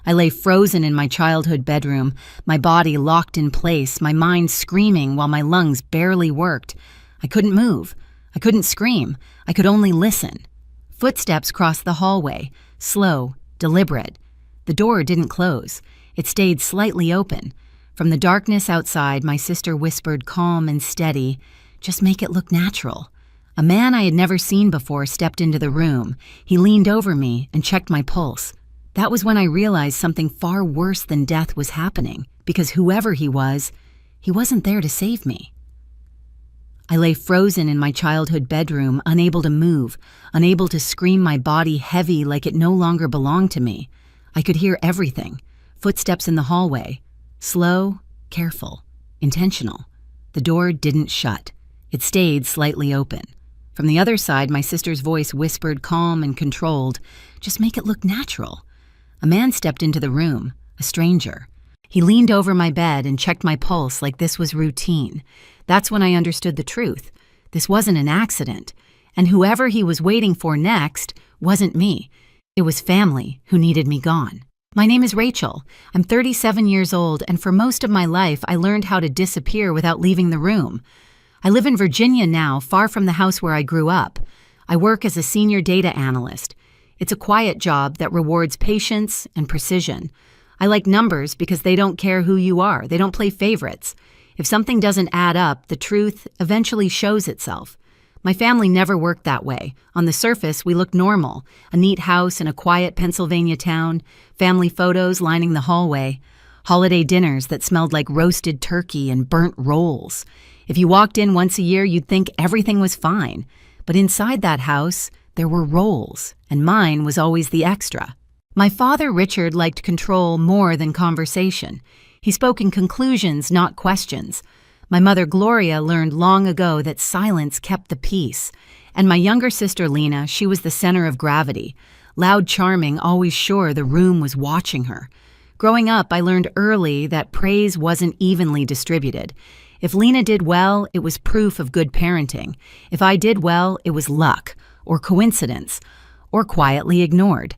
I lay frozen in my childhood bedroom, my body locked in place, my mind screaming while my lungs barely worked. I couldn't move. I couldn't scream. I could only listen. Footsteps crossed the hallway, slow, deliberate. The door didn't close. It stayed slightly open. From the darkness outside, my sister whispered, calm and steady, "Just make it look natural." A man I had never seen before stepped into the room. He leaned over me and checked my pulse. That was when I realized something far worse than death was happening, because whoever he wasn't there to save me. I lay frozen in my childhood bedroom, unable to move, unable to scream, my body heavy like it no longer belonged to me. I could hear everything. Footsteps in the hallway. Slow, careful, intentional. The door didn't shut. It stayed slightly open. From the other side, my sister's voice whispered, calm and controlled, "Just make it look natural." A man stepped into the room, a stranger. He leaned over my bed and checked my pulse like this was routine. That's when I understood the truth. This wasn't an accident. And whoever he was waiting for next wasn't me. It was family who needed me gone. My name is Rachel. I'm 37 years old, and for most of my life, I learned how to disappear without leaving the room. I live in Virginia now, far from the house where I grew up. I work as a senior data analyst. It's a quiet job that rewards patience and precision. I like numbers because they don't care who you are. They don't play favorites. If something doesn't add up, the truth eventually shows itself. My family never worked that way. On the surface, we looked normal. A neat house in a quiet Pennsylvania town, family photos lining the hallway, holiday dinners that smelled like roasted turkey and burnt rolls. If you walked in once a year, you'd think everything was fine. But inside that house, there were roles, and mine was always the extra. My father, Richard, liked control more than conversation. He spoke in conclusions, not questions. My mother, Gloria, learned long ago that silence kept the peace. And my younger sister, Lena, she was the center of gravity. Loud, charming, always sure the room was watching her. Growing up, I learned early that praise wasn't evenly distributed. If Lena did well, it was proof of good parenting. If I did well, it was luck, or coincidence, or quietly ignored.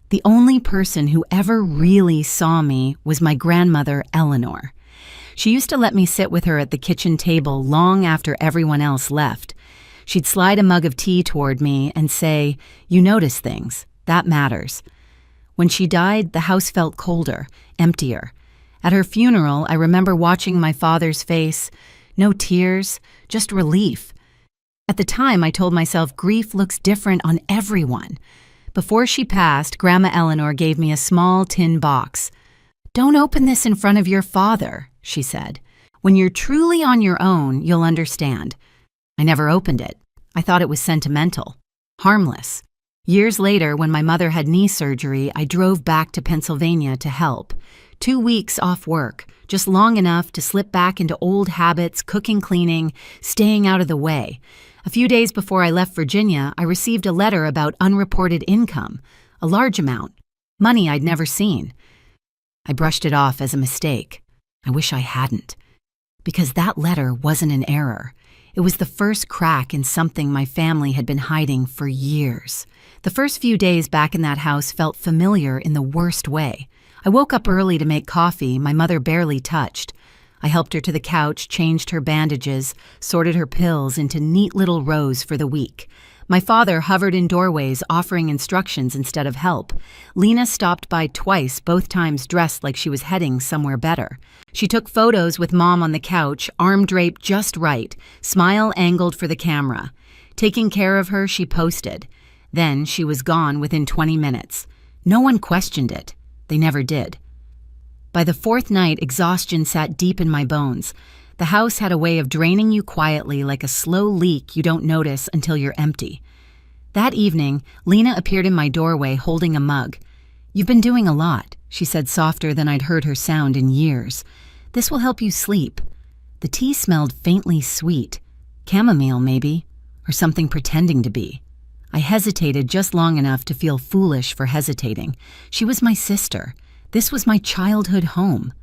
The only person who ever really saw me was my grandmother, Eleanor. She used to let me sit with her at the kitchen table long after everyone else left. She'd slide a mug of tea toward me and say, "You notice things. That matters." When she died, the house felt colder, emptier. At her funeral, I remember watching my father's face. No tears, just relief. At the time, I told myself grief looks different on everyone. Before she passed, Grandma Eleanor gave me a small tin box. "Don't open this in front of your father," she said. "When you're truly on your own, you'll understand." I never opened it. I thought it was sentimental, harmless. Years later, when my mother had knee surgery, I drove back to Pennsylvania to help. 2 weeks off work, just long enough to slip back into old habits, cooking, cleaning, staying out of the way. A few days before I left Virginia, I received a letter about unreported income, a large amount, money I'd never seen. I brushed it off as a mistake. I wish I hadn't. Because that letter wasn't an error. It was the first crack in something my family had been hiding for years. The first few days back in that house felt familiar in the worst way. I woke up early to make coffee my mother barely touched. I helped her to the couch, changed her bandages, sorted her pills into neat little rows for the week. My father hovered in doorways, offering instructions instead of help. Lena stopped by twice, both times dressed like she was heading somewhere better. She took photos with Mom on the couch, arm draped just right, smile angled for the camera. Taking care of her, she posted. Then she was gone within 20 minutes. No one questioned it. They never did. By the fourth night, exhaustion sat deep in my bones. The house had a way of draining you quietly like a slow leak you don't notice until you're empty. That evening, Lena appeared in my doorway holding a mug. "You've been doing a lot," she said softer than I'd heard her sound in years. "This will help you sleep." The tea smelled faintly sweet. Chamomile, maybe, or something pretending to be. I hesitated just long enough to feel foolish for hesitating. She was my sister. This was my childhood home.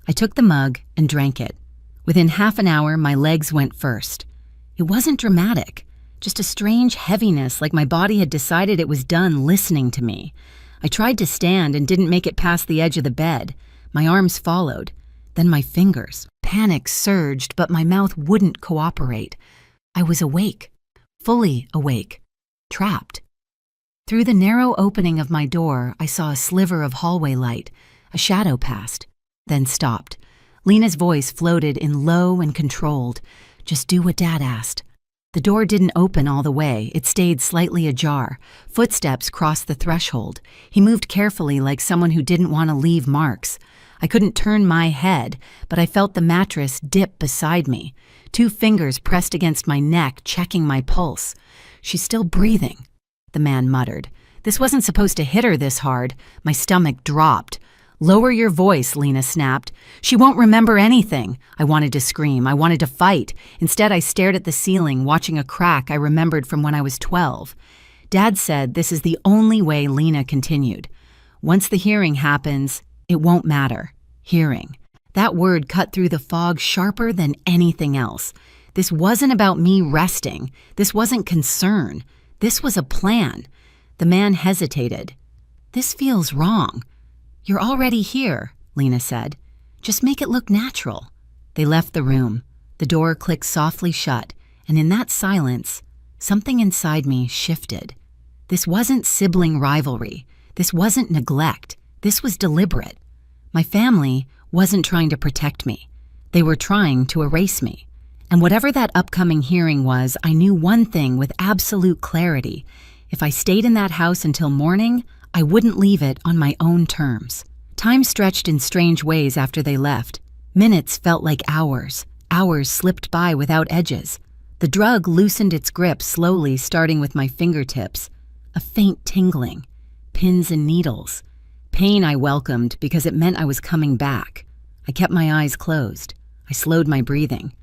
I took the mug and drank it. Within half an hour, my legs went first. It wasn't dramatic, just a strange heaviness like my body had decided it was done listening to me. I tried to stand and didn't make it past the edge of the bed. My arms followed, then my fingers. Panic surged, but my mouth wouldn't cooperate. I was awake, fully awake, trapped. Through the narrow opening of my door, I saw a sliver of hallway light. A shadow passed, then stopped. Lena's voice floated in low and controlled. "Just do what Dad asked." The door didn't open all the way. It stayed slightly ajar. Footsteps crossed the threshold. He moved carefully, like someone who didn't want to leave marks. I couldn't turn my head, but I felt the mattress dip beside me. 2 fingers pressed against my neck, checking my pulse. "She's still breathing," the man muttered. "This wasn't supposed to hit her this hard." My stomach dropped. "Lower your voice," Lena snapped. "She won't remember anything." I wanted to scream. I wanted to fight. Instead, I stared at the ceiling, watching a crack I remembered from when I was 12. Dad said this is the only way. Lena continued. "Once the hearing happens, it won't matter." Hearing. That word cut through the fog sharper than anything else. This wasn't about me resting. This wasn't concern. This was a plan. The man hesitated. "This feels wrong." "You're already here," Lena said. "Just make it look natural." They left the room. The door clicked softly shut, and in that silence, something inside me shifted. This wasn't sibling rivalry. This wasn't neglect. This was deliberate. My family wasn't trying to protect me. They were trying to erase me. And whatever that upcoming hearing was, I knew one thing with absolute clarity. If I stayed in that house until morning, I wouldn't leave it on my own terms. Time stretched in strange ways after they left. Minutes felt like hours. Hours slipped by without edges. The drug loosened its grip slowly, starting with my fingertips. A faint tingling. Pins and needles. Pain I welcomed because it meant I was coming back. I kept my eyes closed. I slowed my breathing.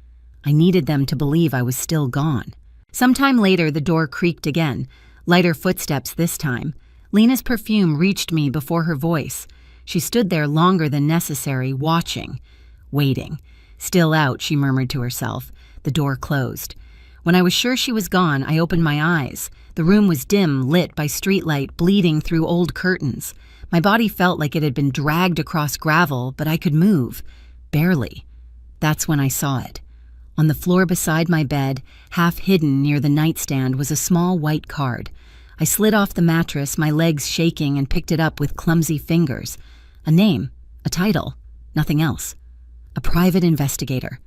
I needed them to believe I was still gone. Sometime later, the door creaked again. Lighter footsteps this time. Lena's perfume reached me before her voice. She stood there longer than necessary, watching, waiting. "Still out," she murmured to herself. The door closed. When I was sure she was gone, I opened my eyes. The room was dim, lit by streetlight bleeding through old curtains. My body felt like it had been dragged across gravel, but I could move. Barely. That's when I saw it. On the floor beside my bed, half hidden near the nightstand, was a small white card. I slid off the mattress, my legs shaking, and picked it up with clumsy fingers. A name, a title, nothing else. A private investigator.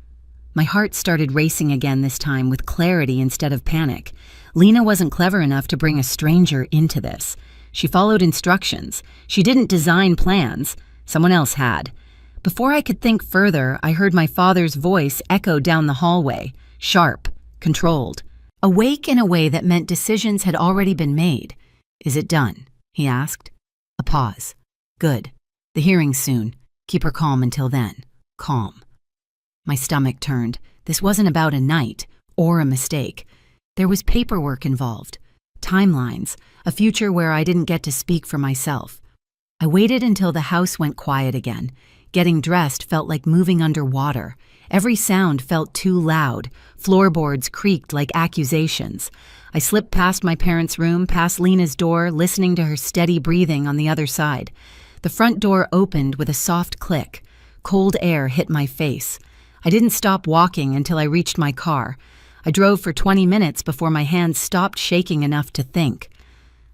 My heart started racing again, this time with clarity instead of panic. Lena wasn't clever enough to bring a stranger into this. She followed instructions. She didn't design plans. Someone else had. Before I could think further, I heard my father's voice echo down the hallway, sharp, controlled. Awake in a way that meant decisions had already been made. "Is it done?" he asked. A pause. "Good. The hearing's soon. Keep her calm until then." Calm. My stomach turned. This wasn't about a night or a mistake. There was paperwork involved. Timelines. A future where I didn't get to speak for myself. I waited until the house went quiet again. Getting dressed felt like moving underwater. Every sound felt too loud. Floorboards creaked like accusations. I slipped past my parents' room, past Lena's door, listening to her steady breathing on the other side. The front door opened with a soft click. Cold air hit my face. I didn't stop walking until I reached my car. I drove for 20 minutes before my hands stopped shaking enough to think.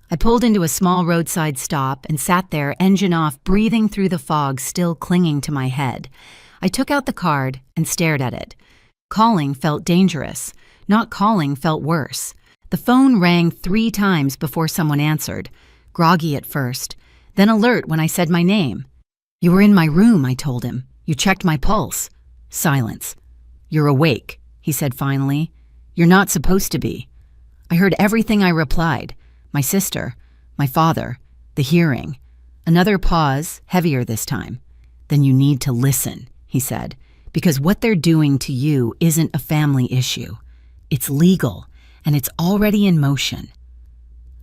I pulled into a small roadside stop and sat there, engine off, breathing through the fog still clinging to my head. I took out the card and stared at it. Calling felt dangerous. Not calling felt worse. The phone rang 3 times before someone answered. Groggy at first, then alert when I said my name. "You were in my room," I told him. "You checked my pulse." Silence. "You're awake," he said finally. "You're not supposed to be." I heard everything I replied. My sister, my father, the hearing. Another pause, heavier this time. "Then you need to listen," he said, "because what they're doing to you isn't a family issue. It's legal, and it's already in motion."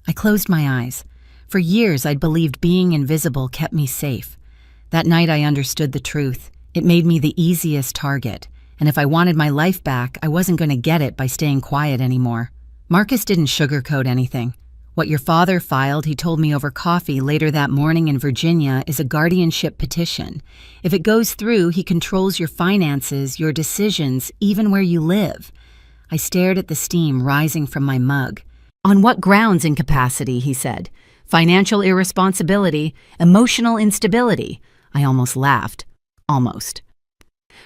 I closed my eyes. For years, I'd believed being invisible kept me safe. That night, I understood the truth. It made me the easiest target, and if I wanted my life back, I wasn't going to get it by staying quiet anymore. Marcus didn't sugarcoat anything. What your father filed, he told me over coffee later that morning in Virginia, is a guardianship petition. If it goes through, he controls your finances, your decisions, even where you live. I stared at the steam rising from my mug. On what grounds incapacity, he said. Financial irresponsibility, emotional instability. I almost laughed. Almost.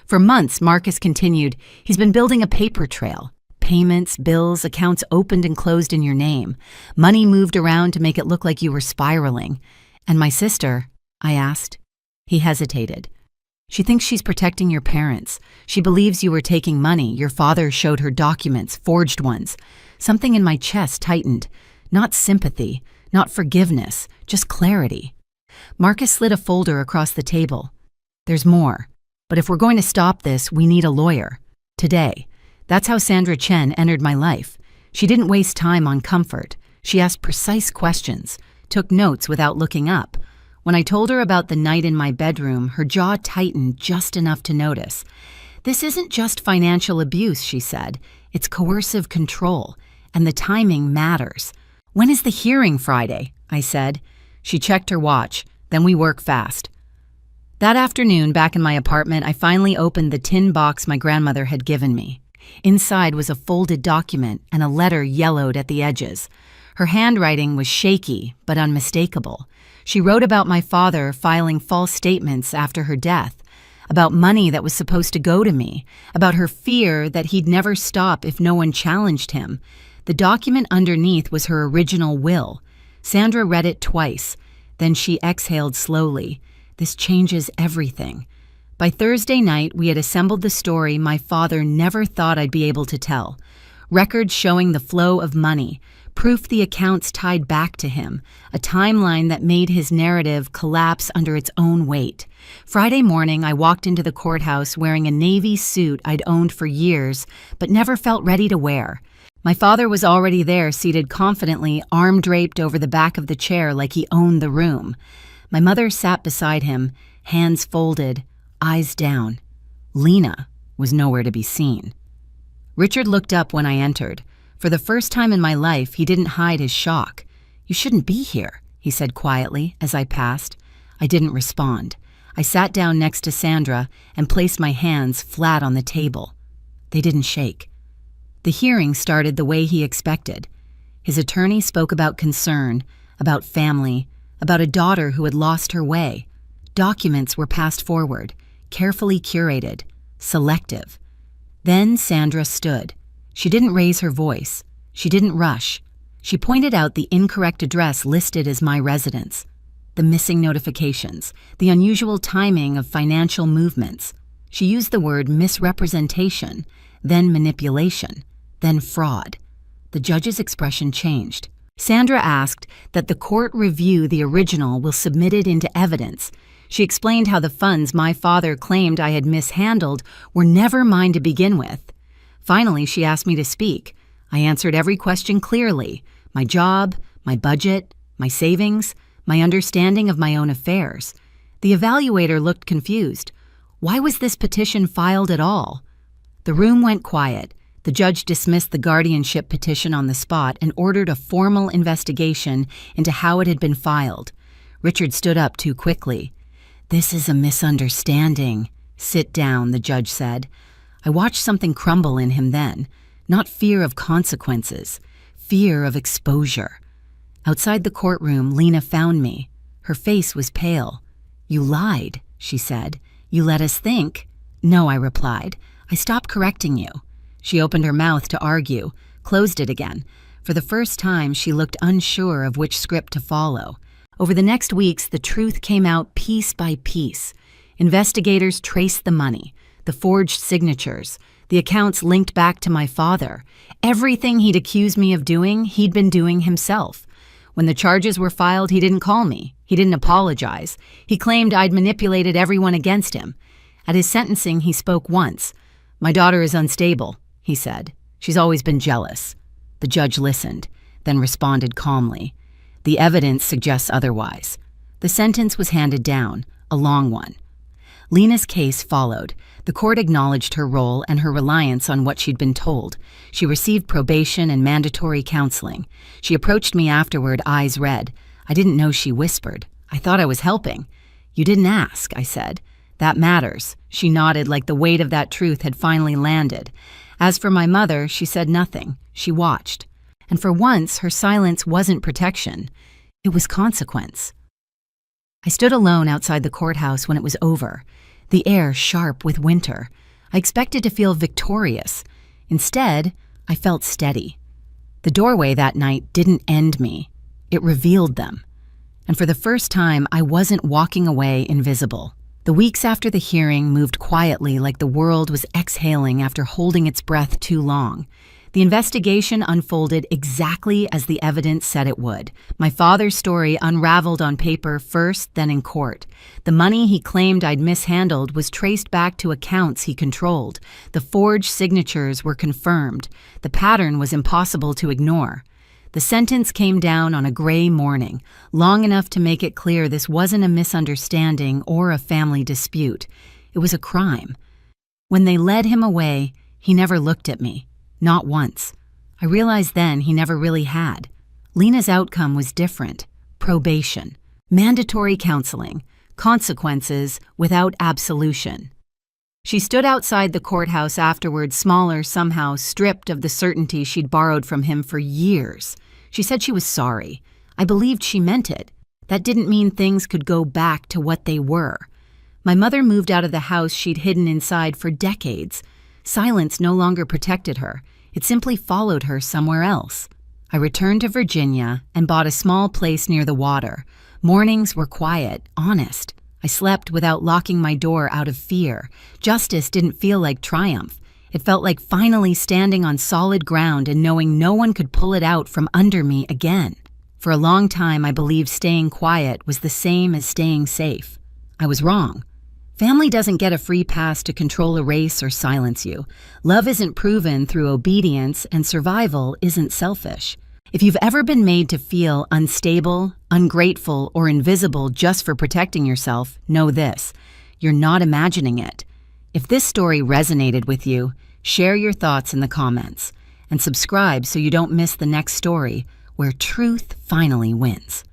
For months, Marcus continued, he's been building a paper trail. Payments, bills, accounts opened and closed in your name. Money moved around to make it look like you were spiraling. And my sister, I asked. He hesitated. She thinks she's protecting your parents. She believes you were taking money. Your father showed her documents, forged ones. Something in my chest tightened. Not sympathy, not forgiveness, just clarity. Marcus slid a folder across the table. There's more. But if we're going to stop this, we need a lawyer. Today. That's how Sandra Chen entered my life. She didn't waste time on comfort. She asked precise questions, took notes without looking up. When I told her about the night in my bedroom, her jaw tightened just enough to notice. This isn't just financial abuse, she said. It's coercive control, and the timing matters. When is the hearing Friday? I said. She checked her watch. Then we work fast. That afternoon, back in my apartment, I finally opened the tin box my grandmother had given me. Inside was a folded document and a letter yellowed at the edges. Her handwriting was shaky but unmistakable. She wrote about my father filing false statements after her death, about money that was supposed to go to me, about her fear that he'd never stop if no one challenged him. The document underneath was her original will. Sandra read it twice. Then she exhaled slowly. This changes everything. By Thursday night, we had assembled the story my father never thought I'd be able to tell. Records showing the flow of money, proof the accounts tied back to him, a timeline that made his narrative collapse under its own weight. Friday morning, I walked into the courthouse wearing a navy suit I'd owned for years, but never felt ready to wear. My father was already there, seated confidently, arm draped over the back of the chair like he owned the room. My mother sat beside him, hands folded, eyes down. Lena was nowhere to be seen. Richard looked up when I entered. For the first time in my life, he didn't hide his shock. "You shouldn't be here," he said quietly as I passed. I didn't respond. I sat down next to Sandra and placed my hands flat on the table. They didn't shake. The hearing started the way he expected. His attorney spoke about concern, about family, about a daughter who had lost her way. Documents were passed forward, carefully curated, selective. Then Sandra stood. She didn't raise her voice. She didn't rush. She pointed out the incorrect address listed as my residence, the missing notifications, the unusual timing of financial movements. She used the word misrepresentation, then manipulation, then fraud. The judge's expression changed. Sandra asked that the court review the original will submit it into evidence. She explained how the funds my father claimed I had mishandled were never mine to begin with. Finally, she asked me to speak. I answered every question clearly: my job, my budget, my savings, my understanding of my own affairs. The evaluator looked confused. Why was this petition filed at all? The room went quiet. The judge dismissed the guardianship petition on the spot and ordered a formal investigation into how it had been filed. Richard stood up too quickly. "This is a misunderstanding." "Sit down," the judge said. I watched something crumble in him then. Not fear of consequences, fear of exposure. Outside the courtroom, Lena found me. Her face was pale. "You lied," she said. "You let us think." "No," I replied. "I stopped correcting you." She opened her mouth to argue, closed it again. For the first time, she looked unsure of which script to follow. Over the next weeks, the truth came out piece by piece. Investigators traced the money, the forged signatures, the accounts linked back to my father. Everything he'd accused me of doing, he'd been doing himself. When the charges were filed, he didn't call me. He didn't apologize. He claimed I'd manipulated everyone against him. At his sentencing, he spoke once. "My daughter is unstable," he said. "She's always been jealous." The judge listened, then responded calmly. "The evidence suggests otherwise." The sentence was handed down, a long one. Lena's case followed. The court acknowledged her role and her reliance on what she'd been told. She received probation and mandatory counseling. She approached me afterward, eyes red. I didn't know she whispered. I thought I was helping. "You didn't ask," I said. "That matters." She nodded like the weight of that truth had finally landed. As for my mother, she said nothing. She watched. And for once, her silence wasn't protection. It was consequence. I stood alone outside the courthouse when it was over, the air sharp with winter. I expected to feel victorious. Instead, I felt steady. The doorway that night didn't end me. It revealed them. And for the first time, I wasn't walking away invisible. The weeks after the hearing moved quietly like the world was exhaling after holding its breath too long. The investigation unfolded exactly as the evidence said it would. My father's story unraveled on paper first, then in court. The money he claimed I'd mishandled was traced back to accounts he controlled. The forged signatures were confirmed. The pattern was impossible to ignore. The sentence came down on a gray morning, long enough to make it clear this wasn't a misunderstanding or a family dispute. It was a crime. When they led him away, he never looked at me. Not once. I realized then he never really had. Lena's outcome was different. Probation. Mandatory counseling. Consequences without absolution. She stood outside the courthouse afterward, smaller somehow, stripped of the certainty she'd borrowed from him for years. She said she was sorry. I believed she meant it. That didn't mean things could go back to what they were. My mother moved out of the house she'd hidden inside for decades. Silence no longer protected her. It simply followed her somewhere else. I returned to Virginia and bought a small place near the water. Mornings were quiet, honest. I slept without locking my door out of fear. Justice didn't feel like triumph. It felt like finally standing on solid ground and knowing no one could pull it out from under me again. For a long time, I believed staying quiet was the same as staying safe. I was wrong. Family doesn't get a free pass to control a race or silence you. Love isn't proven through obedience, and survival isn't selfish. If you've ever been made to feel unstable, ungrateful, or invisible just for protecting yourself, know this: you're not imagining it. If this story resonated with you, share your thoughts in the comments, and subscribe so you don't miss the next story where truth finally wins.